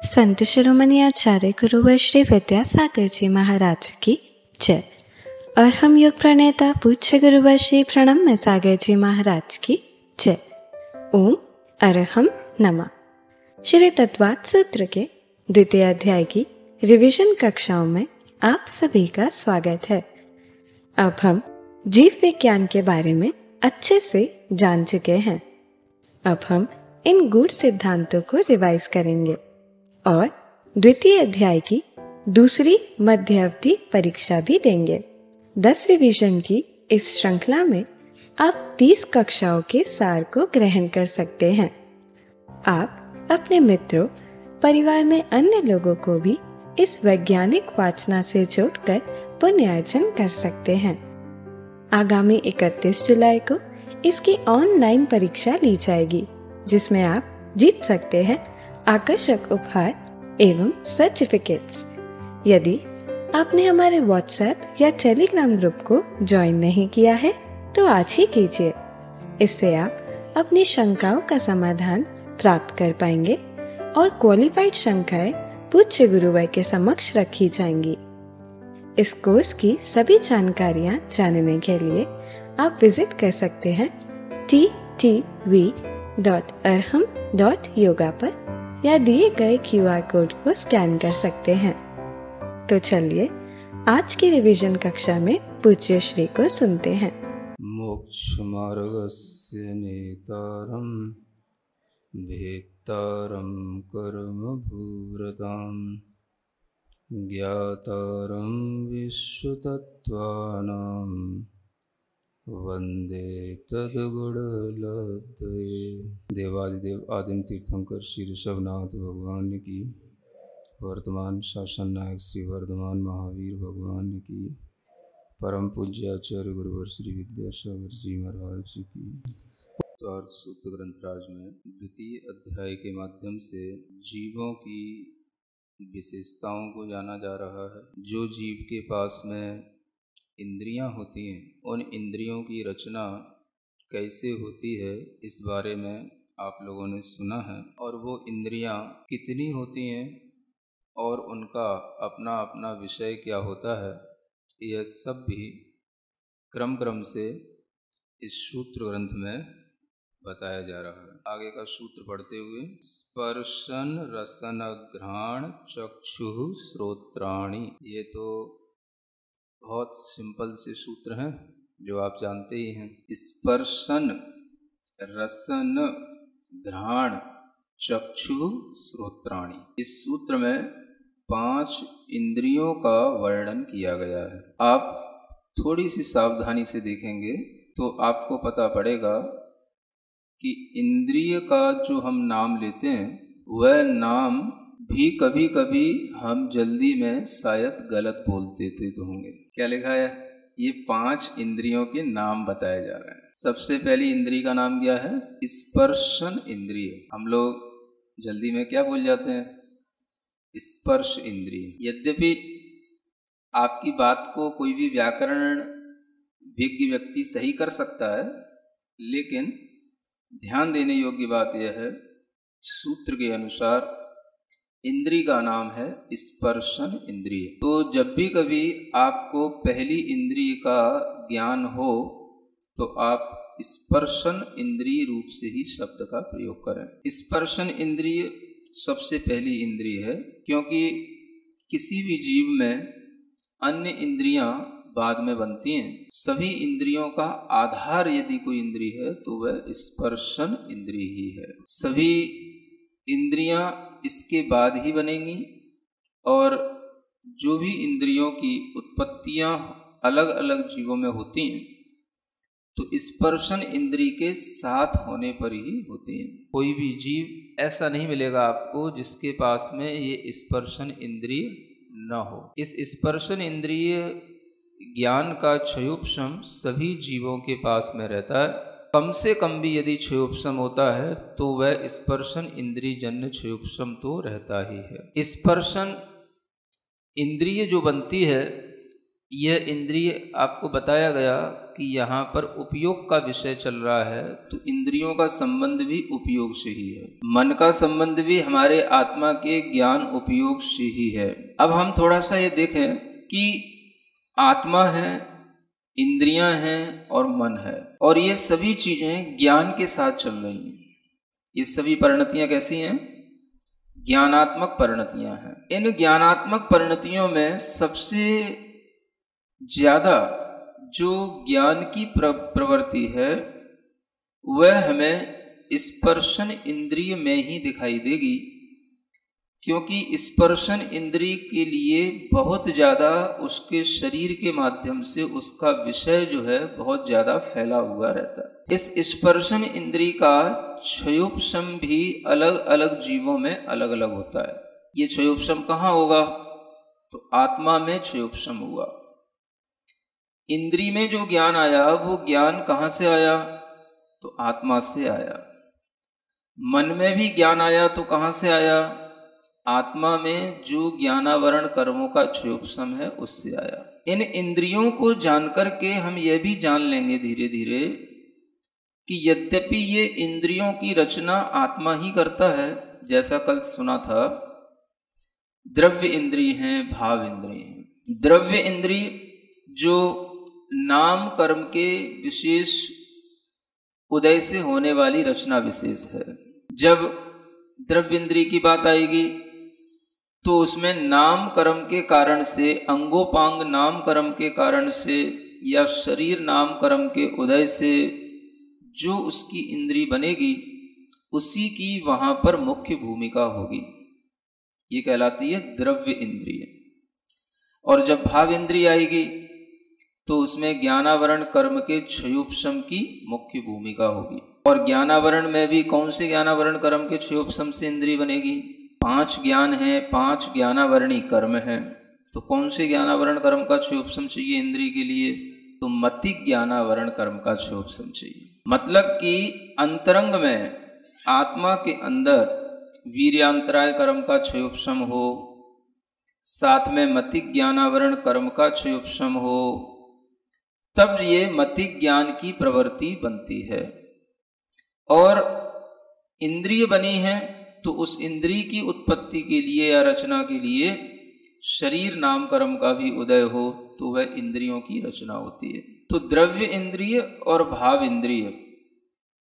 संत शिरोमणि आचार्य गुरुवर श्री विद्यासागर जी महाराज की जय। और हम योग प्रणेता पूज्य गुरुवर श्री प्रणम्य सागर जी महाराज की जय। ओम अरहम नमः। श्री तत्वात् सूत्र के द्वितीय अध्याय की रिवीजन कक्षाओं में आप सभी का स्वागत है। अब हम जीव विज्ञान के बारे में अच्छे से जान चुके हैं। अब हम इन गूढ़ सिद्धांतों को रिवाइज करेंगे और द्वितीय अध्याय की दूसरी मध्य अवधि परीक्षा भी देंगे। 10 रिवीजन की इस श्रृंखला में आप 30 कक्षाओं के सार को ग्रहण कर सकते हैं। आप अपने मित्रों, परिवार में अन्य लोगों को भी इस वैज्ञानिक वाचना से जोड़कर पुनर्जन कर सकते हैं। आगामी 31 जुलाई को इसकी ऑनलाइन परीक्षा ली जाएगी, जिसमें आप जीत सकते हैं आकर्षक उपहार एवं सर्टिफिकेट्स। यदि आपने हमारे व्हाट्सएप या टेलीग्राम ग्रुप को ज्वाइन नहीं किया है तो आज ही कीजिए। इससे आप अपनी शंकाओं का समाधान प्राप्त कर पाएंगे और क्वालिफाइड शंकाएं पूज्य गुरुवर के समक्ष रखी जाएंगी। इस कोर्स की सभी जानकारियां जानने के लिए आप विजिट कर सकते हैं ttv.arham.yoga पर या दिए गए QR कोड को स्कैन कर सकते हैं। तो चलिए आज की रिवीजन कक्षा में पूज्य श्री को सुनते हैं। मोक्ष मार्गस्य नेतारं भेत्तारं कर्म भूरतां ज्ञातारं विश्वतत्त्वानां वंदे तद्गुणलब्धये। देवादिदेव आदिम तीर्थंकर श्री ऋषभनाथ भगवान की, वर्तमान शासन नायक श्री वर्धमान महावीर भगवान की, परम पूज्य आचार्य गुरुवर श्री विद्यासागर जी महाराज की। तो अर्थ सूत्र ग्रंथराज में द्वितीय अध्याय के माध्यम से जीवों की विशेषताओं को जाना जा रहा है। जो जीव के पास में इंद्रियां होती हैं, उन इंद्रियों की रचना कैसे होती है इस बारे में आप लोगों ने सुना है। और वो इंद्रियां कितनी होती हैं और उनका अपना अपना विषय क्या होता है, यह सब भी क्रम क्रम से इस सूत्र ग्रंथ में बताया जा रहा है। आगे का सूत्र पढ़ते हुए, स्पर्शन रसन घ्राण चक्षु श्रोत्राणि। ये तो बहुत सिंपल से सूत्र हैं जो आप जानते ही हैं। स्पर्शन रसन घ्राण चक्षु श्रोत्राणि। इस सूत्र में 5 इंद्रियों का वर्णन किया गया है। आप थोड़ी सी सावधानी से देखेंगे तो आपको पता पड़ेगा कि इंद्रिय का जो हम नाम लेते हैं वह नाम भी कभी कभी हम जल्दी में शायद गलत बोल देते तो होंगे। क्या लिखा है? ये 5 इंद्रियों के नाम बताए जा रहे हैं। सबसे पहली इंद्रिय का नाम क्या है? स्पर्शन इंद्रिय। हम लोग जल्दी में क्या बोल जाते हैं? स्पर्श इंद्रिय। यद्यपि आपकी बात को कोई भी व्याकरण विज्ञ व्यक्ति सही कर सकता है, लेकिन ध्यान देने योग्य बात यह है, सूत्र के अनुसार इंद्रिय का नाम है स्पर्शन इंद्रिय। तो जब भी कभी आपको पहली इंद्रिय का ज्ञान हो तो आप स्पर्शन इंद्रिय रूप से ही शब्द का प्रयोग करें। स्पर्शन इंद्रिय सबसे पहली इंद्रिय है, क्योंकि किसी भी जीव में अन्य इंद्रियां बाद में बनती हैं। सभी इंद्रियों का आधार यदि कोई इंद्रिय है तो वह स्पर्शन इंद्रिय ही है। सभी इंद्रियां इसके बाद ही बनेंगी और जो भी इंद्रियों की उत्पत्तियां अलग अलग जीवों में होती हैं तो स्पर्शन इंद्रिय के साथ होने पर ही होती हैं। कोई भी जीव ऐसा नहीं मिलेगा आपको जिसके पास में ये स्पर्शन इंद्रिय न हो। इस स्पर्शन इंद्रिय ज्ञान का क्षयोपशम सभी जीवों के पास में रहता है। कम से कम भी यदि क्षयोपशम होता है तो वह स्पर्शन इंद्रिय जन्य क्षयोपशम तो रहता ही है। स्पर्शन इंद्रिय जो बनती है यह इंद्रिय आपको बताया गया कि यहाँ पर उपयोग का विषय चल रहा है, तो इंद्रियों का संबंध भी उपयोग से ही है, मन का संबंध भी हमारे आत्मा के ज्ञान उपयोग से ही है। अब हम थोड़ा सा ये देखें कि आत्मा है, इंद्रियां हैं और मन है, और ये सभी चीजें ज्ञान के साथ चल रही हैं। ये सभी परिणतियां कैसी हैं? ज्ञानात्मक परिणतियां हैं। इन ज्ञानात्मक परिणतियों में सबसे ज्यादा जो ज्ञान की प्रवृत्ति है वह हमें स्पर्शन इंद्रिय में ही दिखाई देगी, क्योंकि स्पर्शन इंद्रिय के लिए बहुत ज़्यादा उसके शरीर के माध्यम से उसका विषय जो है बहुत ज़्यादा फैला हुआ रहता है। इस स्पर्शन इंद्रिय का क्षयोपशम भी अलग अलग जीवों में अलग अलग होता है। ये क्षयोपशम कहाँ होगा? तो आत्मा में क्षयोपशम हुआ। इंद्रिय में जो ज्ञान आया वो ज्ञान कहाँ से आया? तो आत्मा से आया। मन में भी ज्ञान आया तो कहाँ से आया? आत्मा में जो ज्ञानावरण कर्मों का क्षयोपशम है उससे आया। इन इंद्रियों को जानकर के हम यह भी जान लेंगे धीरे धीरे कि यद्यपि ये इंद्रियों की रचना आत्मा ही करता है, जैसा कल सुना था, द्रव्य इंद्रिय हैं, भाव इंद्रिय हैं। द्रव्य इंद्रिय जो नाम कर्म के विशेष उदय से होने वाली रचना विशेष है। जब द्रव्य इंद्रिय की बात आएगी तो उसमें नाम कर्म के कारण से, अंगोपांग नाम कर्म के कारण से या शरीर नाम कर्म के उदय से जो उसकी इंद्रिय बनेगी उसी की वहां पर मुख्य भूमिका होगी। ये कहलाती है द्रव्य इंद्रिय। और जब भाव इंद्रिय आएगी तो उसमें ज्ञानावरण कर्म के क्षयोपशम की मुख्य भूमिका होगी। और ज्ञानावरण में भी कौन से ज्ञानावरण कर्म के क्षयोपशम से इंद्रिय बनेगी? 5 ज्ञान है, 5 ज्ञानावरणी कर्म हैं। तो कौन से ज्ञानावरण कर्म का क्षयोपशम चाहिए इंद्रिय के लिए? तो मति ज्ञानावरण कर्म का क्षयोपशम चाहिए। मतलब कि अंतरंग में आत्मा के अंदर वीर्यांतराय कर्म का क्षयोपशम हो, साथ में मति ज्ञानावरण कर्म का क्षयोपशम हो, तब ये मति ज्ञान की प्रवृत्ति बनती है। और इंद्रिय बनी है तो उस इंद्रिय की उत्पत्ति के लिए या रचना के लिए शरीर नाम कर्म का भी उदय हो तो वह इंद्रियों की रचना होती है। तो द्रव्य इंद्रिय और भाव इंद्रिय,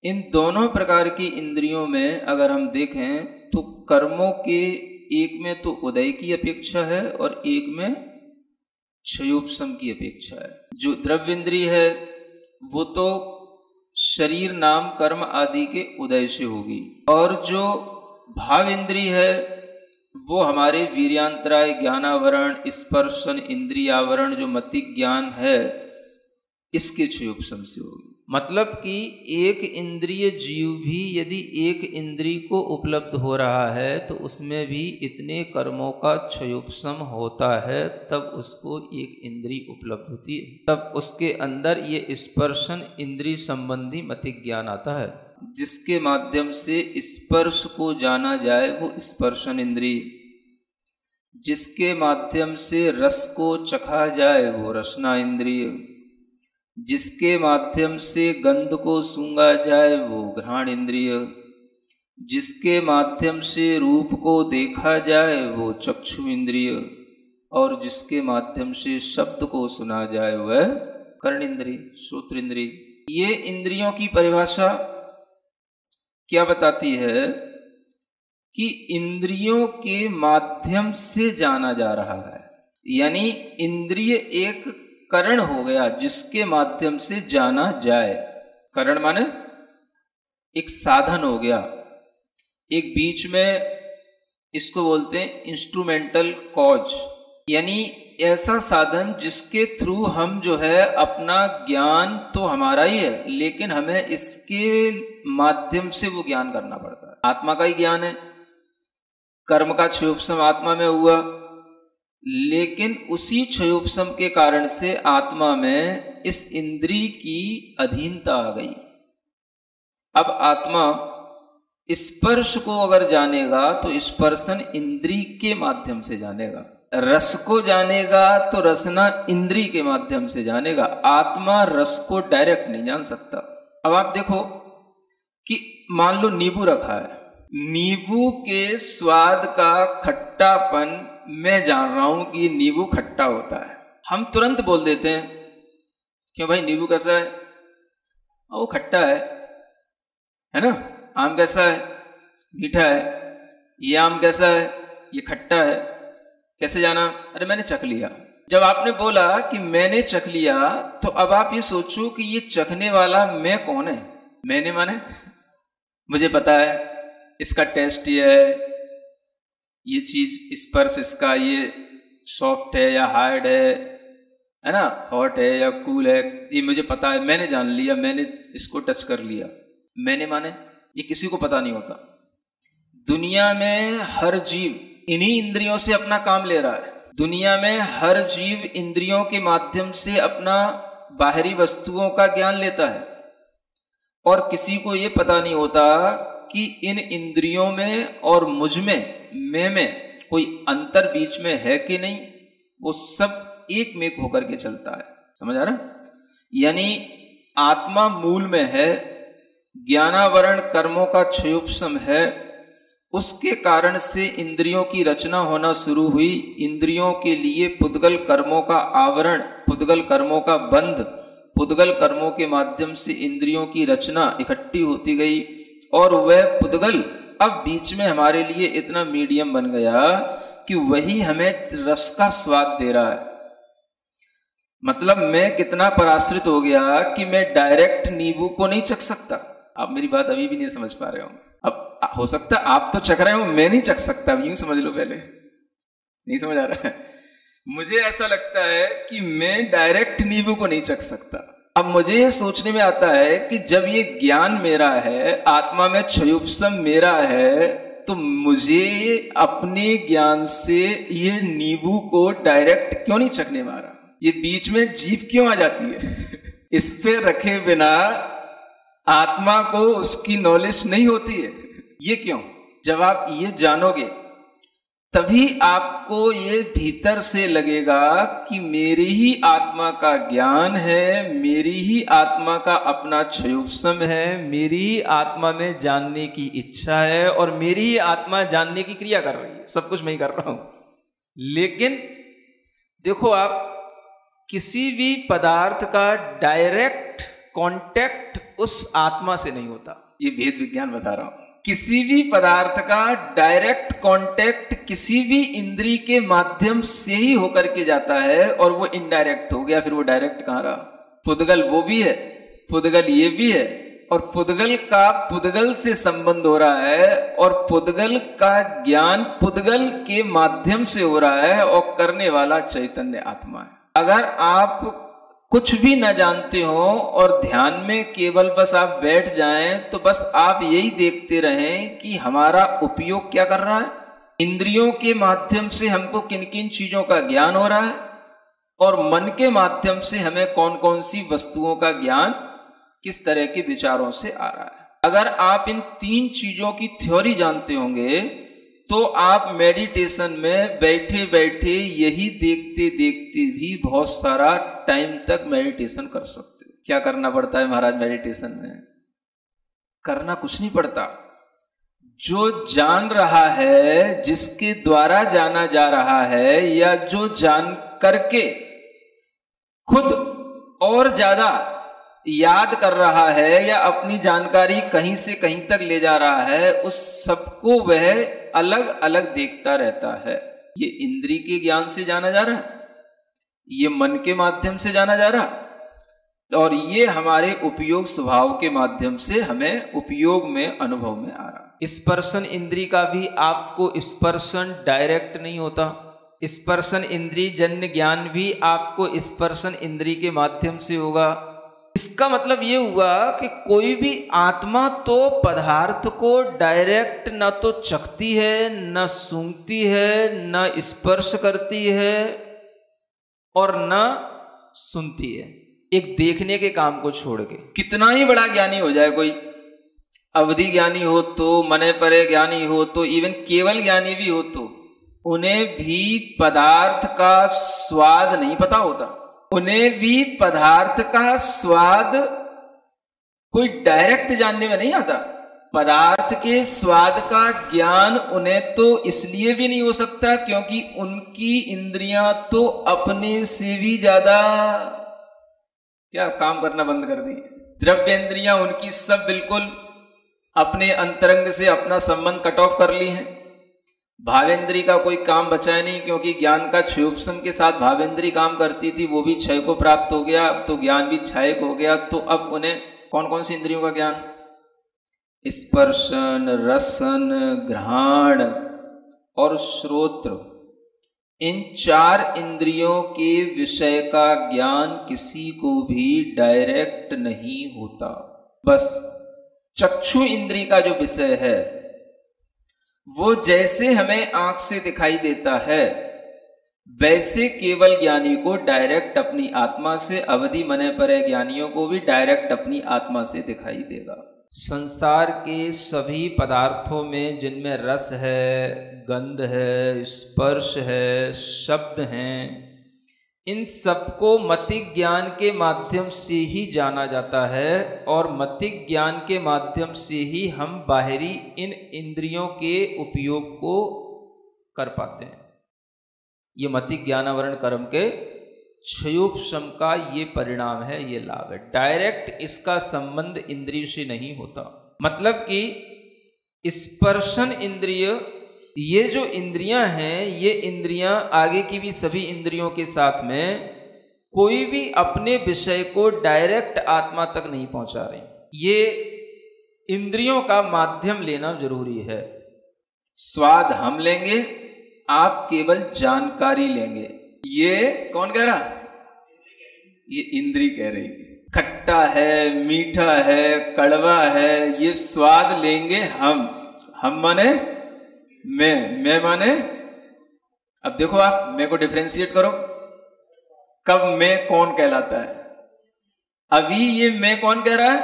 इन दोनों प्रकार की इंद्रियों में अगर हम देखें तो कर्मों के एक में तो उदय की अपेक्षा है और एक में क्षयोपशम की अपेक्षा है। जो द्रव्य इंद्रिय है वो तो शरीर नाम कर्म आदि के उदय से होगी, और जो भाव इंद्रिय है वो हमारे वीर्यांतराय ज्ञानावरण, स्पर्शन इंद्रियावरण जो मति ज्ञान है इसके क्षयोपशम से होगी। मतलब कि एक इंद्रिय जीव भी यदि एक इंद्रिय को उपलब्ध हो रहा है तो उसमें भी इतने कर्मों का क्षयोपशम होता है, तब उसको एक इंद्रिय उपलब्ध होती है। तब उसके अंदर ये स्पर्शन इंद्रिय संबंधी मति ज्ञान आता है, जिसके माध्यम से स्पर्श को जाना जाए वो स्पर्शन इंद्रिय, जिसके माध्यम से रस को चखा जाए वो रसना इंद्रिय, जिसके माध्यम से गंध को सूंघा जाए वो घ्राण इंद्रिय, जिसके माध्यम से रूप को देखा जाए वो चक्षु इंद्रिय, और जिसके माध्यम से शब्द को सुना जाए वह कर्ण इंद्रिय, श्रोत्र इंद्रिय। ये इंद्रियों की परिभाषा क्या बताती है कि इंद्रियों के माध्यम से जाना जा रहा है। यानी इंद्रिय एक करण हो गया जिसके माध्यम से जाना जाए। करण माने एक साधन हो गया, एक बीच में इसको बोलते हैं इंस्ट्रूमेंटल कॉज, यानी ऐसा साधन जिसके थ्रू हम जो है अपना ज्ञान तो हमारा ही है लेकिन हमें इसके माध्यम से वो ज्ञान करना पड़ता है। आत्मा का ही ज्ञान है, कर्म का क्षयोपशम आत्मा में हुआ, लेकिन उसी क्षयोपशम के कारण से आत्मा में इस इंद्रिय की अधीनता आ गई। अब आत्मा स्पर्श को अगर जानेगा तो स्पर्शन इंद्रिय के माध्यम से जानेगा। रस को जानेगा तो रसना इंद्री के माध्यम से जानेगा, आत्मा रस को डायरेक्ट नहीं जान सकता। अब आप देखो कि मान लो नींबू रखा है, नींबू के स्वाद का खट्टापन मैं जान रहा हूं कि नींबू खट्टा होता है। हम तुरंत बोल देते हैं क्यों भाई नींबू कैसा है? वो खट्टा है ना। आम कैसा है? मीठा है। ये आम कैसा है? ये खट्टा है। कैसे जाना? अरे मैंने चख लिया। जब आपने बोला कि मैंने चख लिया, तो अब आप ये सोचो कि ये चखने वाला मैं कौन है? मैंने माने मुझे पता है इसका टेस्ट ये है, ये चीज स्पर्श इसका ये सॉफ्ट है या हार्ड है ना, हॉट है या कूल है, ये मुझे पता है, मैंने जान लिया, मैंने इसको टच कर लिया। मैंने माने ये किसी को पता नहीं होता। दुनिया में हर जीव इन्हीं इंद्रियों से अपना काम ले रहा है। दुनिया में हर जीव इंद्रियों के माध्यम से अपना बाहरी वस्तुओं का ज्ञान लेता है, और किसी को ये पता नहीं होता कि इन इंद्रियों में और मुझ में कोई अंतर बीच में है कि नहीं। वो सब एक में होकर के चलता है। समझ आ रहा? यानी आत्मा मूल में है, ज्ञानावरण कर्मों का क्षयोपशम है, उसके कारण से इंद्रियों की रचना होना शुरू हुई। इंद्रियों के लिए पुद्गल कर्मों का आवरण, पुद्गल कर्मों का बंध, पुद्गल कर्मों के माध्यम से इंद्रियों की रचना इकट्ठी होती गई, और वह पुद्गल अब बीच में हमारे लिए इतना मीडियम बन गया कि वही हमें रस का स्वाद दे रहा है। मतलब मैं कितना पराश्रित हो गया कि मैं डायरेक्ट नींबू को नहीं चख सकता। आप मेरी बात अभी भी नहीं समझ पा रहे हो। अब हो सकता आप तो चख रहे हो, मैं नहीं चख सकता। यूं समझ लो, पहले नहीं समझ आ रहा है। मुझे ऐसा लगता है कि मैं डायरेक्ट नींबू को नहीं चख सकता। अब मुझे ये सोचने में आता है कि जब ये ज्ञान मेरा है, आत्मा में क्षयोपशम मेरा है, तो मुझे अपने ज्ञान से ये नींबू को डायरेक्ट क्यों नहीं चखने मारा? ये बीच में जीभ क्यों आ जाती है? इस पे रखे बिना आत्मा को उसकी नॉलेज नहीं होती है। ये क्यों? जब आप ये जानोगे तभी आपको ये भीतर से लगेगा कि मेरी ही आत्मा का ज्ञान है, मेरी ही आत्मा का अपना क्षयोपशम है, मेरी ही आत्मा में जानने की इच्छा है, और मेरी ही आत्मा जानने की क्रिया कर रही है। सब कुछ मैं ही कर रहा हूं। लेकिन देखो, आप किसी भी पदार्थ का डायरेक्ट कांटेक्ट उस आत्मा से नहीं होता। ये भेद विज्ञान बता रहा हूं। किसी भी पदार्थ का डायरेक्ट कांटेक्ट किसी भी इंद्री के माध्यम से ही होकर के जाता है, और वो इनडायरेक्ट हो गया। फिर वो डायरेक्ट कहां रहा? पुद्गल वो भी है, पुद्गल ये भी है, और पुद्गल का पुद्गल से संबंध हो रहा है, और पुद्गल का ज्ञान पुद्गल के माध्यम से हो रहा है, और करने वाला चैतन्य आत्मा है। अगर आप कुछ भी न जानते हो और ध्यान में केवल बस आप बैठ जाएं, तो बस आप यही देखते रहें कि हमारा उपयोग क्या कर रहा है। इंद्रियों के माध्यम से हमको किन किन चीजों का ज्ञान हो रहा है, और मन के माध्यम से हमें कौन कौन सी वस्तुओं का ज्ञान किस तरह के विचारों से आ रहा है। अगर आप इन तीन चीजों की थ्योरी जानते होंगे, तो आप मेडिटेशन में बैठे बैठे यही देखते देखते भी बहुत सारा टाइम तक मेडिटेशन कर सकते हो। क्या करना पड़ता है महाराज मेडिटेशन में? करना कुछ नहीं पड़ता। जो जान रहा है, जिसके द्वारा जाना जा रहा है, या जो जान करके खुद और ज्यादा याद कर रहा है, या अपनी जानकारी कहीं से कहीं तक ले जा रहा है, उस सबको वह अलग अलग देखता रहता है। ये इंद्री के ज्ञान से जाना जा रहा है, ये मन के माध्यम से जाना जा रहा है, और ये हमारे उपयोग स्वभाव के माध्यम से हमें उपयोग में अनुभव में आ रहा है। स्पर्शन इंद्री का भी आपको स्पर्शन डायरेक्ट नहीं होता। स्पर्शन इंद्री जन्य ज्ञान भी आपको स्पर्शन इंद्री के माध्यम से होगा। इसका मतलब ये हुआ कि कोई भी आत्मा तो पदार्थ को डायरेक्ट न तो चखती है, न सूंघती है, न स्पर्श करती है, और न सुनती है। एक देखने के काम को छोड़ के। कितना ही बड़ा ज्ञानी हो जाए कोई, अवधि ज्ञानी हो तो, मने परे ज्ञानी हो तो, इवन केवल ज्ञानी भी हो तो, उन्हें भी पदार्थ का स्वाद नहीं पता होता, उन्हें भी पदार्थ का स्वाद कोई डायरेक्ट जानने में नहीं आता। पदार्थ के स्वाद का ज्ञान उन्हें तो इसलिए भी नहीं हो सकता क्योंकि उनकी इंद्रियां तो अपने से भी ज्यादा क्या काम करना बंद कर दी। द्रव्य इंद्रियां उनकी सब बिल्कुल अपने अंतरंग से अपना संबंध कट ऑफ कर ली हैं। भावेंद्री का कोई काम बचा नहीं क्योंकि ज्ञान का क्षयोपशम के साथ भावेंद्री काम करती थी, वो भी क्षय को प्राप्त हो गया, अब तो ज्ञान भी क्षयक हो गया। तो अब उन्हें कौन कौन सी इंद्रियों का ज्ञान? स्पर्शन, रसन, घ्राण और श्रोत्र, इन 4 इंद्रियों के विषय का ज्ञान किसी को भी डायरेक्ट नहीं होता। बस चक्षु इंद्रिय का जो विषय है वो जैसे हमें आंख से दिखाई देता है वैसे केवल ज्ञानी को डायरेक्ट अपनी आत्मा से, अवधि मने परे ज्ञानियों को भी डायरेक्ट अपनी आत्मा से दिखाई देगा। संसार के सभी पदार्थों में जिनमें रस है, गंध है, स्पर्श है, शब्द हैं, इन सबको मतिक ज्ञान के माध्यम से ही जाना जाता है और मतिक ज्ञान के माध्यम से ही हम बाहरी इन इंद्रियों के उपयोग को कर पाते हैं। ये मतिक ज्ञानावरण कर्म के क्षयोपशम का ये परिणाम है, ये लाभ है। डायरेक्ट इसका संबंध इंद्रिय से नहीं होता। मतलब कि स्पर्शन इंद्रिय, ये जो इंद्रियां हैं, ये इंद्रियां आगे की भी सभी इंद्रियों के साथ में कोई भी अपने विषय को डायरेक्ट आत्मा तक नहीं पहुंचा रही। ये इंद्रियों का माध्यम लेना जरूरी है। स्वाद हम लेंगे, आप केवल जानकारी लेंगे। ये कौन कह रहा? ये इंद्री कह रही। खट्टा है, मीठा है, कड़वा है, ये स्वाद लेंगे हम माने मैं माने। अब देखो आप मैं को डिफरेंशिएट करो, कब मैं कौन कहलाता है। अभी ये मैं कौन कह रहा है?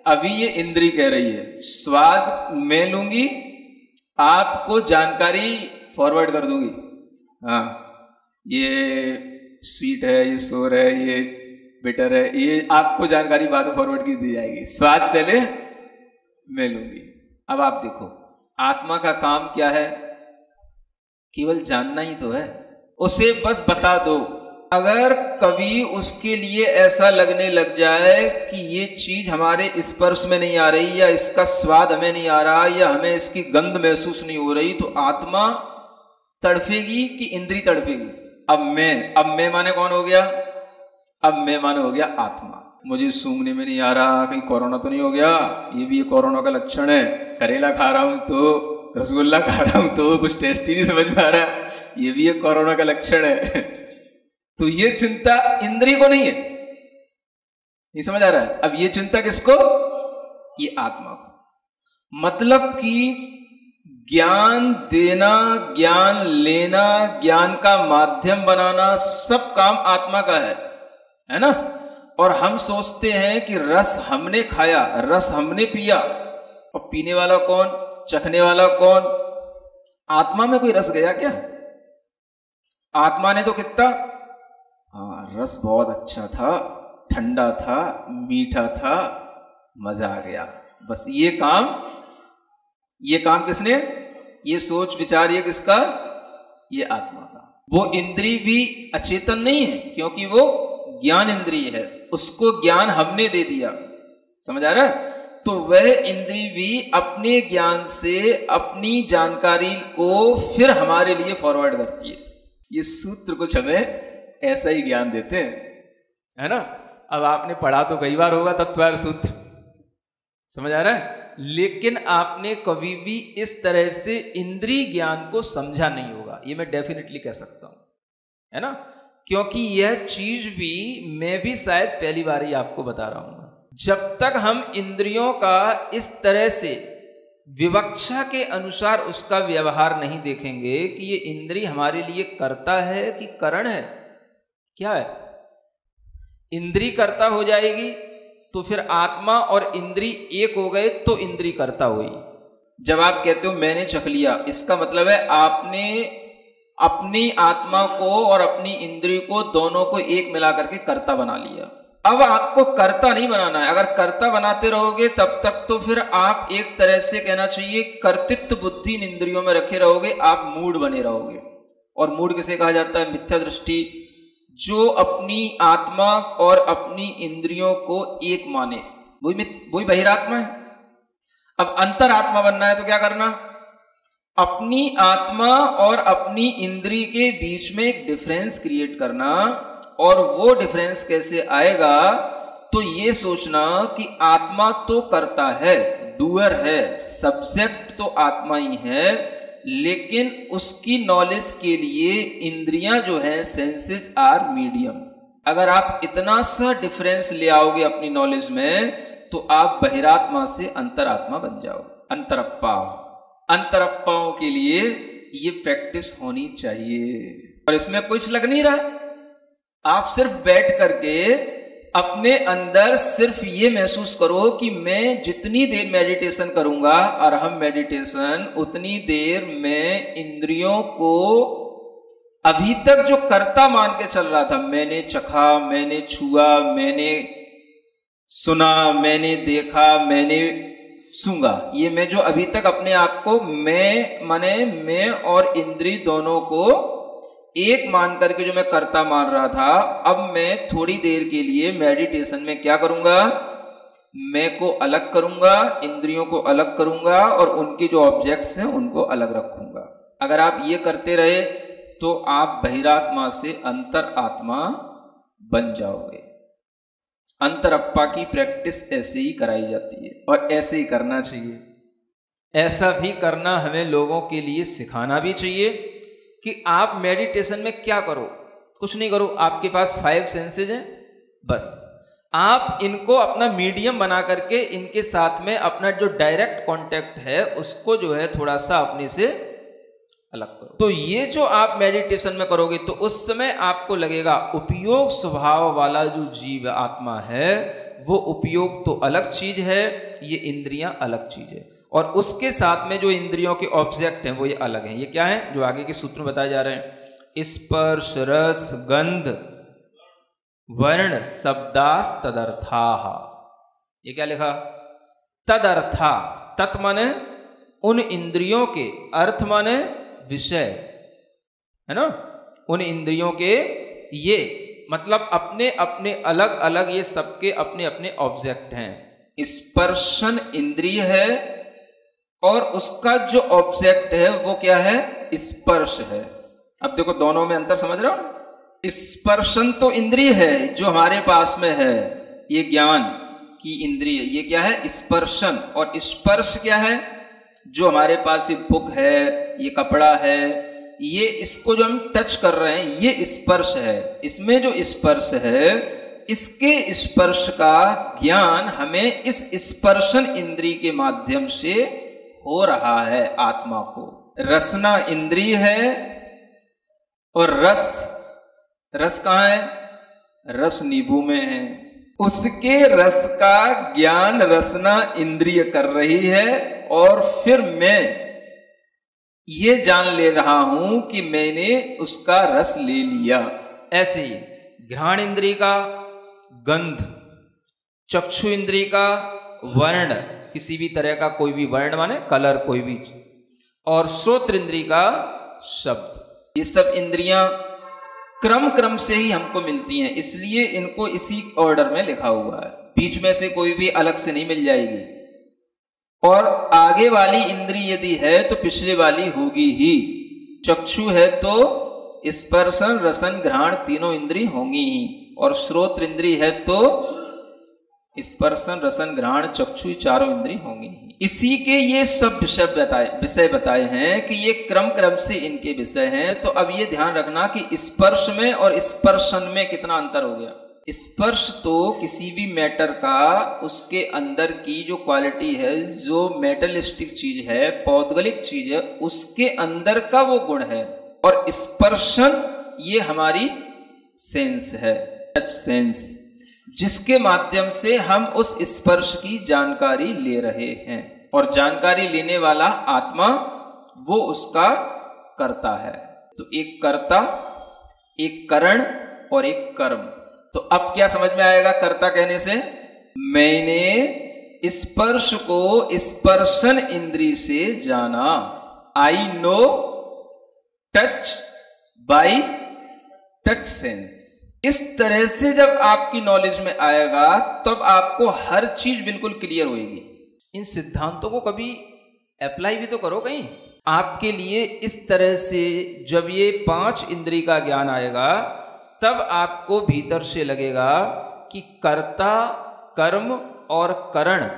अभी ये इंद्री कह रही है। स्वाद मैं लूंगी, आपको जानकारी फॉरवर्ड कर दूंगी। हाँ, ये स्वीट है, ये सोर है, ये बिटर है, ये आपको जानकारी बाद में फॉरवर्ड की दी जाएगी। स्वाद पहले मैं लूंगी। अब आप देखो आत्मा का काम क्या है? केवल जानना ही तो है, उसे बस बता दो। अगर कभी उसके लिए ऐसा लगने लग जाए कि ये चीज हमारे स्पर्श में नहीं आ रही, या इसका स्वाद हमें नहीं आ रहा, या हमें इसकी गंध महसूस नहीं हो रही, तो आत्मा तड़फेगी कि इंद्री तड़फेगी? अब मैं माने कौन हो गया? अब मैं माने हो गया आत्मा। मुझे सूंघने में नहीं आ रहा, कहीं कोरोना तो नहीं हो गया? ये भी कोरोना का लक्षण है। करेला खा रहा हूं तो, रसगुल्ला खा रहा हूं तो कुछ टेस्ट ही नहीं समझ में आ रहा, ये भी एक कोरोना का लक्षण है। तो ये चिंता इंद्रिय को नहीं है, नहीं समझ आ रहा है? अब ये चिंता किसको? ये आत्मा को। मतलब कि ज्ञान देना, ज्ञान लेना, ज्ञान का माध्यम बनाना, सब काम आत्मा का है ना? और हम सोचते हैं कि रस हमने खाया, रस हमने पिया, और पीने वाला कौन, चखने वाला कौन? आत्मा में कोई रस गया क्या? आत्मा ने तो कितना, हाँ रस बहुत अच्छा था, ठंडा था, मीठा था, मजा आ गया, बस ये काम किसने? ये सोच विचार ये किसका? ये आत्मा का। वो इंद्रिय भी अचेतन नहीं है क्योंकि वो ज्ञान इंद्रिय है, उसको ज्ञान हमने दे दिया। समझ आ रहा है? तो वह इंद्रिय भी अपने ज्ञान से अपनी जानकारी को फिर हमारे लिए फॉरवर्ड करती है। ये सूत्र कुछ हमें ऐसा ही ज्ञान देते हैं, है ना? अब आपने पढ़ा तो कई बार होगा तत्वज्ञान सूत्र, समझ आ रहा है? लेकिन आपने कभी भी इस तरह से इंद्रिय ज्ञान को समझा नहीं होगा, ये मैं डेफिनेटली कह सकता हूं, है ना? क्योंकि यह चीज भी मैं भी शायद पहली बार ही आपको बता रहा हूं। जब तक हम इंद्रियों का इस तरह से विवक्षा के अनुसार उसका व्यवहार नहीं देखेंगे कि ये इंद्रिय हमारे लिए कर्ता है कि करण है, क्या है? इंद्रिय कर्ता हो जाएगी तो फिर आत्मा और इंद्रिय एक हो गए तो इंद्रिय कर्ता हुई। जब आप कहते हो मैंने चख लिया, इसका मतलब है आपने अपनी आत्मा को और अपनी इंद्रिय को दोनों को एक मिला करके कर्ता बना लिया। अब आपको कर्ता नहीं बनाना है। अगर कर्ता बनाते रहोगे तब तक तो फिर आप एक तरह से कहना चाहिए कर्तृत्व बुद्धि इन इंद्रियों में रखे रहोगे, आप मूढ़ बने रहोगे। और मूढ़ किसे कहा जाता है? मिथ्या दृष्टि, जो अपनी आत्मा और अपनी इंद्रियों को एक माने, वही बहिरात्मा है। अब अंतरात्मा बनना है तो क्या करना? अपनी आत्मा और अपनी इंद्रिय के बीच में एक डिफरेंस क्रिएट करना। और वो डिफरेंस कैसे आएगा? तो ये सोचना कि आत्मा तो करता है, डूअर है, सब्जेक्ट तो आत्मा ही है, लेकिन उसकी नॉलेज के लिए इंद्रियां जो है, सेंसेस आर मीडियम। अगर आप इतना सा डिफरेंस ले आओगे अपनी नॉलेज में तो आप बहिरात्मा से अंतरात्मा बन जाओगे। अंतरप्पाओं के लिए ये प्रैक्टिस होनी चाहिए। और इसमें कुछ लग नहीं रहा, आप सिर्फ बैठ करके अपने अंदर सिर्फ ये महसूस करो कि मैं जितनी देर मेडिटेशन करूंगा, अरहम मेडिटेशन, उतनी देर मैं इंद्रियों को अभी तक जो कर्ता मान के चल रहा था, मैंने चखा, मैंने छुआ, मैंने सुना, मैंने देखा, मैंने सूंघा, ये मैं जो अभी तक अपने आप को मैं और इंद्रिय दोनों को एक मान करके जो मैं कर्ता मान रहा था, अब मैं थोड़ी देर के लिए मेडिटेशन में क्या करूंगा? मैं को अलग करूंगा, इंद्रियों को अलग करूंगा और उनके जो ऑब्जेक्ट्स हैं उनको अलग रखूंगा। अगर आप ये करते रहे तो आप बहिरात्मा से अंतरात्मा बन जाओगे। अंतरप्पा की प्रैक्टिस ऐसे ही कराई जाती है और ऐसे ही करना चाहिए। ऐसा भी करना हमें लोगों के लिए सिखाना भी चाहिए कि आप मेडिटेशन में क्या करो? कुछ नहीं करो, आपके पास 5 सेंसेज हैं, बस आप इनको अपना मीडियम बना करके इनके साथ में अपना जो डायरेक्ट कांटेक्ट है उसको जो है थोड़ा सा अपने से अलग करो। तो ये जो आप मेडिटेशन में करोगे तो उस समय आपको लगेगा उपयोग स्वभाव वाला जो जीव आत्मा है वो उपयोग तो अलग चीज है, ये इंद्रियां अलग चीज है, और उसके साथ में जो इंद्रियों के ऑब्जेक्ट हैं वो ये अलग हैं। ये क्या है जो आगे के सूत्र में बताए जा रहे हैं? स्पर्श, रस, गंध, वर्ण, शब्दास तदर्थाः। ये क्या लिखा? तदर्था। तत् माने उन इंद्रियों के, अर्थ माने विषय, है ना? उन इंद्रियों के ये मतलब अपने अपने अलग अलग, ये सबके अपने अपने ऑब्जेक्ट हैं। स्पर्शन इंद्रिय है और उसका जो ऑब्जेक्ट है वो क्या है? स्पर्श है। अब देखो दोनों में अंतर समझ रहे हो? स्पर्शन तो इंद्रिय है जो हमारे पास में है, ये ज्ञान की इंद्रिय, ये क्या है? स्पर्शन। और स्पर्श क्या है? जो हमारे पास ये बुक है, ये कपड़ा है, ये इसको जो हम टच कर रहे हैं ये स्पर्श है। इसमें जो स्पर्श है इसके स्पर्श का ज्ञान हमें इस स्पर्शन इंद्रिय के माध्यम से हो रहा है। आत्मा को रसना इंद्रिय है और रस कहाँ है? रस नींबू में है। उसके रस का ज्ञान रसना इंद्रिय कर रही है और फिर मैं ये जान ले रहा हूं कि मैंने उसका रस ले लिया। ऐसे ही घ्राण इंद्रिय का गंध, चक्षु इंद्रिय का वर्ण, किसी भी तरह का कोई भी वर्ण माने कलर कोई भी, और श्रोत्र इंद्रिय का शब्द, ये सब इंद्रियां क्रम से ही हमको मिलती हैं, इसलिए इनको इसी ऑर्डर में लिखा हुआ है। बीच में से कोई भी अलग से नहीं मिल जाएगी। और आगे वाली इंद्रिय यदि है तो पिछले वाली होगी ही। चक्षु है तो स्पर्शन, रसन, घ्राण तीनों इंद्रिय होंगी ही, और श्रोत्र इंद्रिय है तो स्पर्शन, रसन, घ्राण, चक्षु चारों इंद्रिय होंगी ही। इसी के ये सब विषय बताए हैं कि ये क्रम से इनके विषय हैं। तो अब ये ध्यान रखना कि स्पर्श में और स्पर्शन में कितना अंतर हो गया। स्पर्श तो किसी भी मैटर का, उसके अंदर की जो क्वालिटी है, जो मेटलिस्टिक चीज है, पौद्गलिक चीज है, उसके अंदर का वो गुण है। और स्पर्शन ये हमारी सेंस है, टच सेंस, जिसके माध्यम से हम उस स्पर्श की जानकारी ले रहे हैं। और जानकारी लेने वाला आत्मा वो उसका करता है। तो एक कर्ता, एक करण और एक कर्म। तो अब क्या समझ में आएगा कर्ता कहने से? मैंने स्पर्श को स्पर्शन इंद्री से जाना। I know touch by touch sense. इस तरह से जब आपकी नॉलेज में आएगा तब आपको हर चीज बिल्कुल क्लियर होगी। इन सिद्धांतों को कभी अप्लाई भी तो करो कहीं। आपके लिए इस तरह से जब ये 5 इंद्री का ज्ञान आएगा तब आपको भीतर से लगेगा कि कर्ता, कर्म और करण,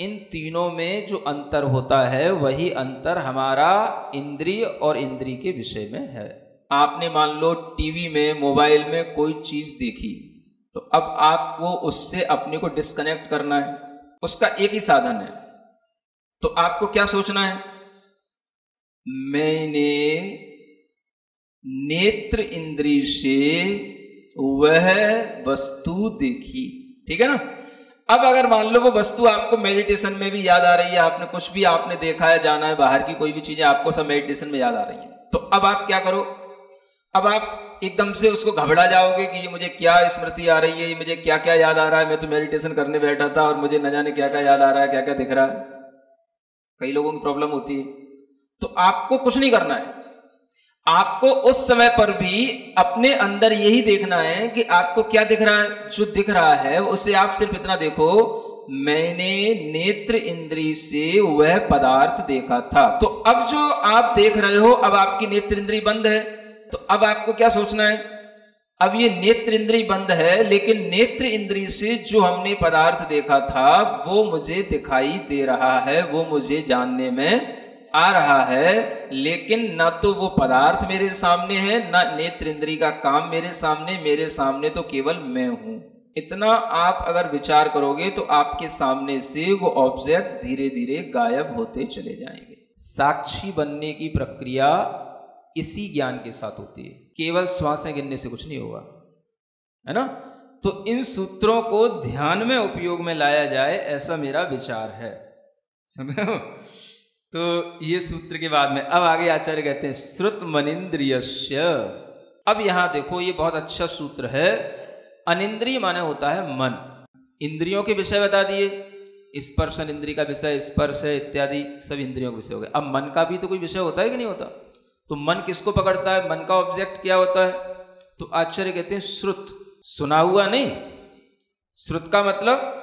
इन तीनों में जो अंतर होता है वही अंतर हमारा इंद्रिय और इंद्री के विषय में है। आपने मान लो टीवी में, मोबाइल में कोई चीज देखी, तो अब आपको उससे अपने को डिस्कनेक्ट करना है। उसका एक ही साधन है, तो आपको क्या सोचना है? मैंने नेत्र इंद्री से वह वस्तु देखी, ठीक है ना। अब अगर मान लो वो वस्तु आपको मेडिटेशन में भी याद आ रही है, आपने कुछ भी आपने देखा है, जाना है, बाहर की कोई भी चीजें आपको सब मेडिटेशन में याद आ रही है, तो अब आप क्या करो? अब आप एकदम से उसको घबरा जाओगे कि ये मुझे क्या स्मृति आ रही है, ये मुझे क्या क्या याद आ रहा है, मैं तो मेडिटेशन करने बैठा था और मुझे न जाने क्या क्या याद आ रहा है, क्या क्या दिख रहा है। कई लोगों की प्रॉब्लम होती है। तो आपको कुछ नहीं करना है, आपको उस समय पर भी अपने अंदर यही देखना है कि आपको क्या दिख रहा है। जो दिख रहा है उसे आप सिर्फ इतना देखो, मैंने नेत्र इंद्री से वह पदार्थ देखा था। तो अब जो आप देख रहे हो, अब आपकी नेत्र इंद्री बंद है, तो अब आपको क्या सोचना है? अब ये नेत्र इंद्री बंद है, लेकिन नेत्र इंद्री से जो हमने पदार्थ देखा था वो मुझे दिखाई दे रहा है, वो मुझे जानने में आ रहा है, लेकिन न तो वो पदार्थ मेरे सामने है, न नेत्र इंद्री का काम मेरे सामने तो केवल मैं हूं। इतना आप अगर विचार करोगे तो आपके सामने से वो ऑब्जेक्ट धीरे धीरे गायब होते चले जाएंगे। साक्षी बनने की प्रक्रिया इसी ज्ञान के साथ होती है। केवल श्वासें गिनने से कुछ नहीं होगा, है ना। तो इन सूत्रों को ध्यान में उपयोग में लाया जाए, ऐसा मेरा विचार है, समझो। तो ये सूत्र के बाद में अब आगे आचार्य कहते हैं श्रुत मनिंद्रियस्य। अब यहां देखो, ये बहुत अच्छा सूत्र है। अनिंद्रिय माने होता है मन। इंद्रियों के विषय बता दिए, स्पर्शन इंद्रिय का विषय स्पर्श है, इत्यादि सब इंद्रियों के विषय हो गए। अब मन का भी तो कोई विषय होता है कि नहीं होता? तो मन किसको पकड़ता है? मन का ऑब्जेक्ट क्या होता है? तो आचार्य कहते हैं श्रुत, सुना हुआ नहीं। श्रुत का मतलब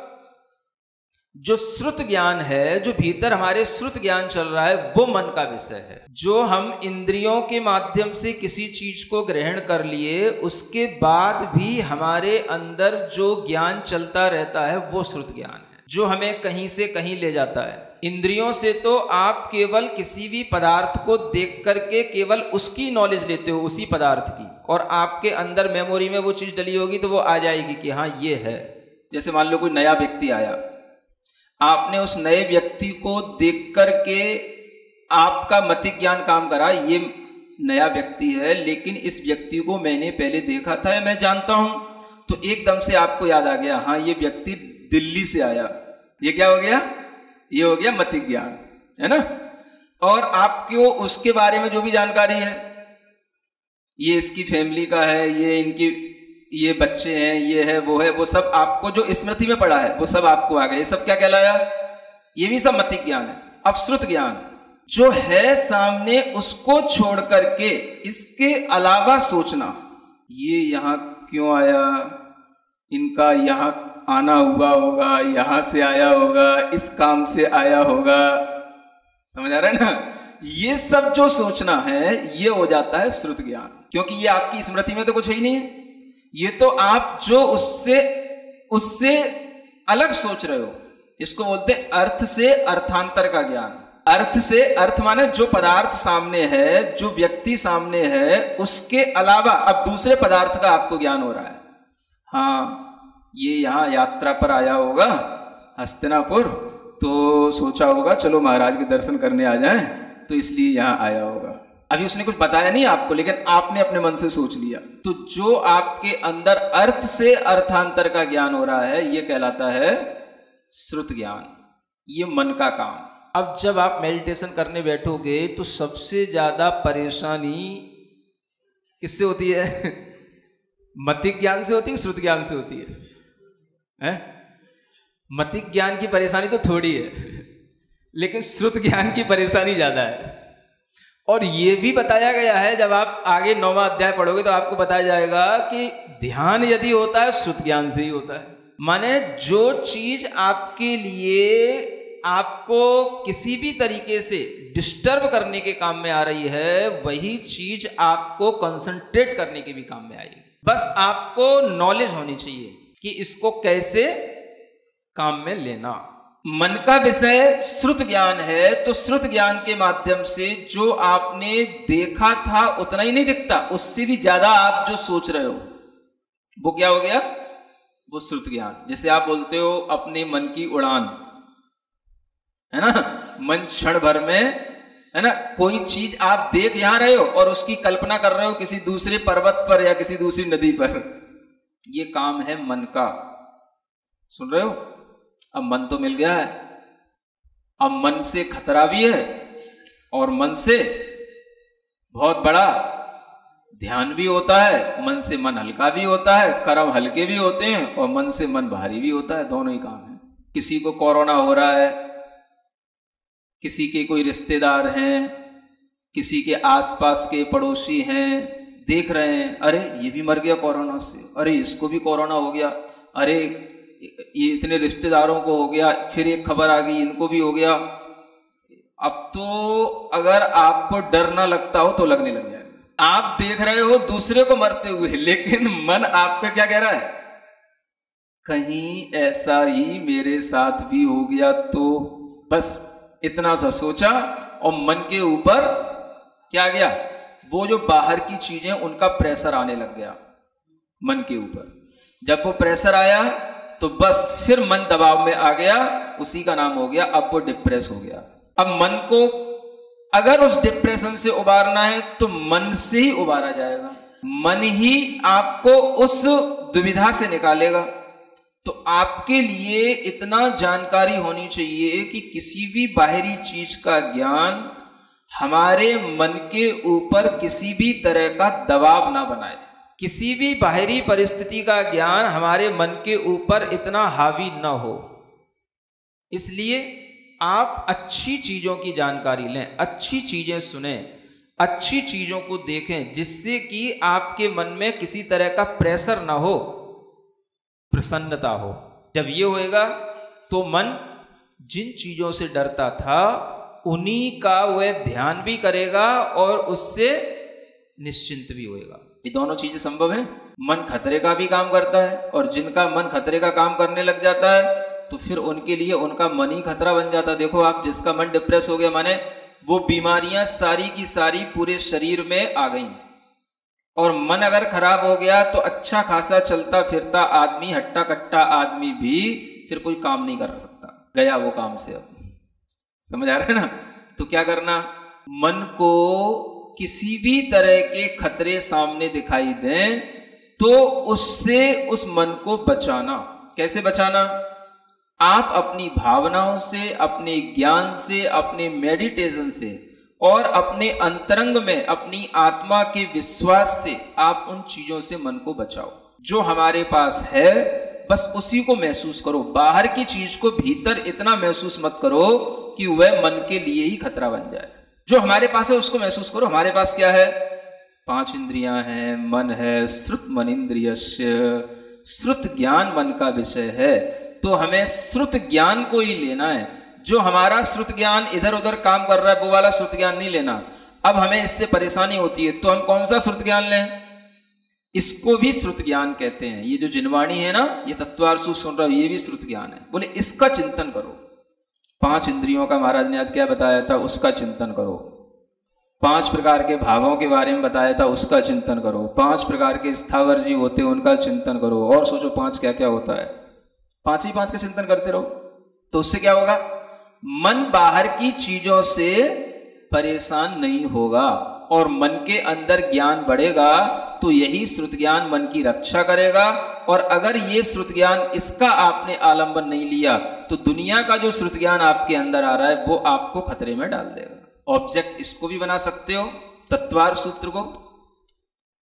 जो श्रुत ज्ञान है, जो भीतर हमारे श्रुत ज्ञान चल रहा है, वो मन का विषय है। जो हम इंद्रियों के माध्यम से किसी चीज को ग्रहण कर लिए, उसके बाद भी हमारे अंदर जो ज्ञान चलता रहता है वो श्रुत ज्ञान है, जो हमें कहीं से कहीं ले जाता है। इंद्रियों से तो आप केवल किसी भी पदार्थ को देख करके केवल उसकी नॉलेज लेते हो, उसी पदार्थ की, और आपके अंदर मेमोरी में वो चीज डली होगी तो वो आ जाएगी कि हाँ ये है। जैसे मान लो कोई नया व्यक्ति आया, आपने उस नए व्यक्ति को देख करके आपका मतिक ज्ञान काम करा, ये नया व्यक्ति है, लेकिन इस व्यक्ति को मैंने पहले देखा था, मैं जानता हूं। तो एकदम से आपको याद आ गया, हाँ ये व्यक्ति दिल्ली से आया। ये क्या हो गया? ये हो गया मतिक ज्ञान, है ना। और आपको उसके बारे में जो भी जानकारी है, ये इसकी फैमिली का है, ये इनकी ये बच्चे हैं, ये है, वो सब आपको जो स्मृति में पड़ा है वो सब आपको आ गया। ये सब क्या कहलाया? ये भी सब मतिक ज्ञान है। अब श्रुत ज्ञान जो है सामने, उसको छोड़ करके इसके अलावा सोचना, ये यहां क्यों आया, इनका यहां आना हुआ होगा, यहां से आया होगा, इस काम से आया होगा, समझ आ रहा है ना। ये सब जो सोचना है ये हो जाता है श्रुत ज्ञान, क्योंकि ये आपकी स्मृति में तो कुछ ही नहीं है। ये तो आप जो उससे अलग सोच रहे हो, इसको बोलते हैं अर्थ से अर्थांतर का ज्ञान। अर्थ से अर्थ माने जो पदार्थ सामने है, जो व्यक्ति सामने है, उसके अलावा अब दूसरे पदार्थ का आपको ज्ञान हो रहा है। हाँ ये यहाँ यात्रा पर आया होगा हस्तिनापुर, तो सोचा होगा चलो महाराज के दर्शन करने आ जाएं, तो इसलिए यहाँ आया होगा। अभी उसने कुछ बताया नहीं आपको, लेकिन आपने अपने मन से सोच लिया। तो जो आपके अंदर अर्थ से अर्थांतर का ज्ञान हो रहा है, ये कहलाता है श्रुत ज्ञान। ये मन का काम। अब जब आप मेडिटेशन करने बैठोगे तो सबसे ज्यादा परेशानी किससे होती है? मतिक ज्ञान से होती है, श्रुत ज्ञान से होती है? मतिक ज्ञान की परेशानी तो थोड़ी है, लेकिन श्रुत ज्ञान की परेशानी ज्यादा है। और ये भी बताया गया है, जब आप आगे 9वां अध्याय पढ़ोगे तो आपको बताया जाएगा कि ध्यान यदि होता है श्रुत ज्ञान से ही होता है। माने जो चीज आपके लिए आपको किसी भी तरीके से डिस्टर्ब करने के काम में आ रही है, वही चीज आपको कंसंट्रेट करने के भी काम में आएगी। बस आपको नॉलेज होनी चाहिए कि इसको कैसे काम में लेना। मन का विषय श्रुत ज्ञान है, तो श्रुत ज्ञान के माध्यम से जो आपने देखा था उतना ही नहीं दिखता, उससे भी ज्यादा आप जो सोच रहे हो वो क्या हो गया? वो श्रुत ज्ञान। जैसे आप बोलते हो अपने मन की उड़ान, है ना, मन क्षण भर में, है ना, कोई चीज आप देख यहां रहे हो और उसकी कल्पना कर रहे हो किसी दूसरे पर्वत पर या किसी दूसरी नदी पर। ये काम है मन का। सुन रहे हो? अब मन तो मिल गया है, अब मन से खतरा भी है और मन से बहुत बड़ा ध्यान भी होता है। मन से मन हल्का भी होता है, कर्म हल्के भी होते हैं, और मन से मन भारी भी होता है। दोनों ही काम है। किसी को कोरोना हो रहा है, किसी के कोई रिश्तेदार हैं, किसी के आसपास के पड़ोसी हैं, देख रहे हैं अरे ये भी मर गया कोरोना से, अरे इसको भी कोरोना हो गया, अरे ये इतने रिश्तेदारों को हो गया, फिर एक खबर आ गई इनको भी हो गया। अब तो अगर आपको डर ना लगता हो तो लगने लग जाएगा। आप देख रहे हो दूसरे को मरते हुए, लेकिन मन आपका क्या कह रहा है? कहीं ऐसा ही मेरे साथ भी हो गया तो। बस इतना सा सोचा और मन के ऊपर क्या गया? वो जो बाहर की चीजें उनका प्रेशर आने लग गया मन के ऊपर। जब वो प्रेशर आया तो बस फिर मन दबाव में आ गया, उसी का नाम हो गया, अब वो डिप्रेस हो गया। अब मन को अगर उस डिप्रेशन से उबारना है तो मन से ही उबारा जाएगा, मन ही आपको उस दुविधा से निकालेगा। तो आपके लिए इतना जानकारी होनी चाहिए कि किसी भी बाहरी चीज का ज्ञान हमारे मन के ऊपर किसी भी तरह का दबाव ना बनाए। किसी भी बाहरी परिस्थिति का ज्ञान हमारे मन के ऊपर इतना हावी ना हो। इसलिए आप अच्छी चीजों की जानकारी लें, अच्छी चीजें सुनें, अच्छी चीजों को देखें, जिससे कि आपके मन में किसी तरह का प्रेशर ना हो, प्रसन्नता हो। जब ये होएगा तो मन जिन चीजों से डरता था उन्हीं का वह ध्यान भी करेगा और उससे निश्चिंत भी होएगा। ये दोनों चीजें संभव है। मन खतरे का भी काम करता है, और जिनका मन खतरे का काम करने लग जाता है तो फिर उनके लिए उनका मन ही खतरा बन जाता है। देखो आप, जिसका मन डिप्रेस हो गया माने वो बीमारियां सारी की सारी पूरे शरीर में आ गई। और मन अगर खराब हो गया तो अच्छा खासा चलता फिरता आदमी, हट्टा कट्टा आदमी भी फिर कोई काम नहीं कर सकता, गया वो काम से। अब समझ आ रहा है ना? तो क्या करना? मन को किसी भी तरह के खतरे सामने दिखाई दें तो उससे उस मन को बचाना। कैसे बचाना? आप अपनी भावनाओं से, अपने ज्ञान से, अपने मेडिटेशन से और अपने अंतरंग में अपनी आत्मा के विश्वास से आप उन चीजों से मन को बचाओ। जो हमारे पास है बस उसी को महसूस करो। बाहर की चीज को भीतर इतना महसूस मत करो कि वह मन के लिए ही खतरा बन जाए। जो हमारे पास है उसको महसूस करो। हमारे पास क्या है? 5 इंद्रियां हैं, मन है, श्रुत मन इंद्रियस्य, श्रुत ज्ञान मन का विषय है। तो हमें श्रुत ज्ञान को ही लेना है। जो हमारा श्रुत ज्ञान इधर उधर काम कर रहा है वो वाला श्रुत ज्ञान नहीं लेना। अब हमें इससे परेशानी होती है तो हम कौन सा श्रुत ज्ञान लें? इसको भी श्रुत ज्ञान कहते हैं। ये जो जिनवाणी है ना, ये तत्वार्षु सुन रहा हो, ये भी श्रुत ज्ञान है। बोले इसका चिंतन करो। 5 इंद्रियों का महाराज ने आज क्या बताया था, उसका चिंतन करो। 5 प्रकार के भावों के बारे में बताया था, उसका चिंतन करो। 5 प्रकार के स्थावर जीव होते हैं, उनका चिंतन करो। और सोचो 5 क्या क्या होता है। 5 ही 5 का चिंतन करते रहो। तो उससे क्या होगा? मन बाहर की चीजों से परेशान नहीं होगा और मन के अंदर ज्ञान बढ़ेगा। तो यही श्रुत ज्ञान मन की रक्षा करेगा। और अगर ये श्रुत ज्ञान, इसका आपने आलंबन नहीं लिया तो दुनिया का जो श्रुत ज्ञान आपके अंदर आ रहा है वो आपको खतरे में डाल देगा। ऑब्जेक्ट इसको भी बना सकते हो, तत्वार सूत्र को।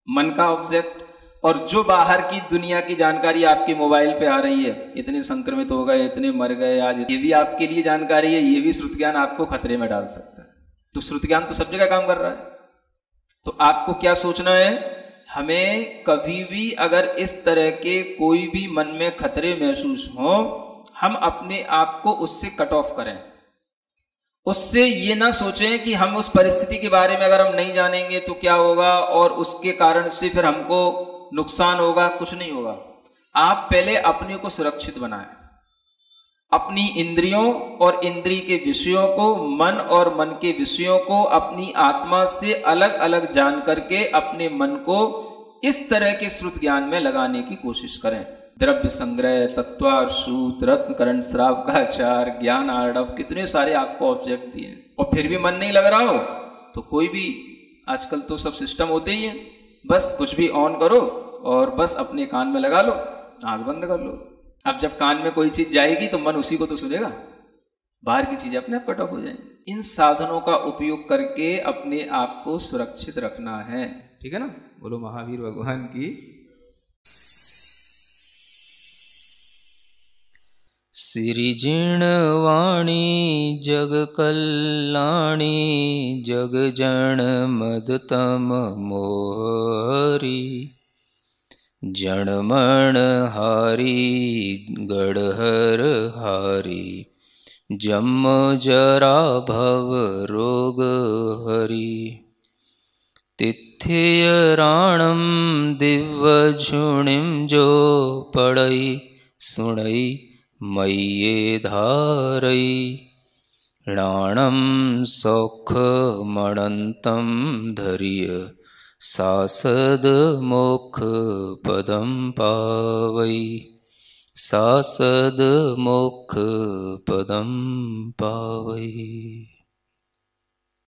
मन का ऑब्जेक्ट, और जो बाहर की दुनिया की जानकारी आपके मोबाइल पे आ रही है, इतने संक्रमित हो गए, इतने मर गए आज, ये भी आपके लिए जानकारी है, ये भी श्रुत ज्ञान आपको खतरे में डाल सकता है। तो श्रुत ज्ञान तो सब जगह काम कर रहा है। तो आपको क्या सोचना है, हमें कभी भी अगर इस तरह के कोई भी मन में खतरे महसूस हो, हम अपने आप को उससे कट ऑफ करें। उससे ये ना सोचें कि हम उस परिस्थिति के बारे में अगर हम नहीं जानेंगे तो क्या होगा और उसके कारण से फिर हमको नुकसान होगा। कुछ नहीं होगा। आप पहले अपने को सुरक्षित बनाएं, अपनी इंद्रियों और इंद्रिय के विषयों को, मन और मन के विषयों को अपनी आत्मा से अलग अलग जान करके अपने मन को इस तरह के श्रुत ज्ञान में लगाने की कोशिश करें। द्रव्य संग्रह, तत्वार, सूत, रत्न, करण, श्राव का आचार, ज्ञान आर्डव, कितने सारे आपको ऑब्जेक्ट दिए, और फिर भी मन नहीं लग रहा हो तो कोई भी, आजकल तो सब सिस्टम होते ही है, बस कुछ भी ऑन करो और बस अपने कान में लगा लो, आंख बंद कर लो। अब जब कान में कोई चीज जाएगी तो मन उसी को तो सुनेगा, बाहर की चीजें अपने आप कट ऑफ हो जाएंगी। इन साधनों का उपयोग करके अपने आप को सुरक्षित रखना है, ठीक है ना। बोलो महावीर भगवान की। सिरिजिण वाणी जग कल्याणी, जग जन मदतम मोहरी, जनमण हारी गढ़हर हारी, जम जरा भव रोग हरी, तिथ्य राणम दिव्य झुणिम जो पड़ई सुणई मय्ये धारई, राणम सौख मणंतम धर्य, सासद मोक्ष पदम पावई, सासद मोक्ष पदम पावई।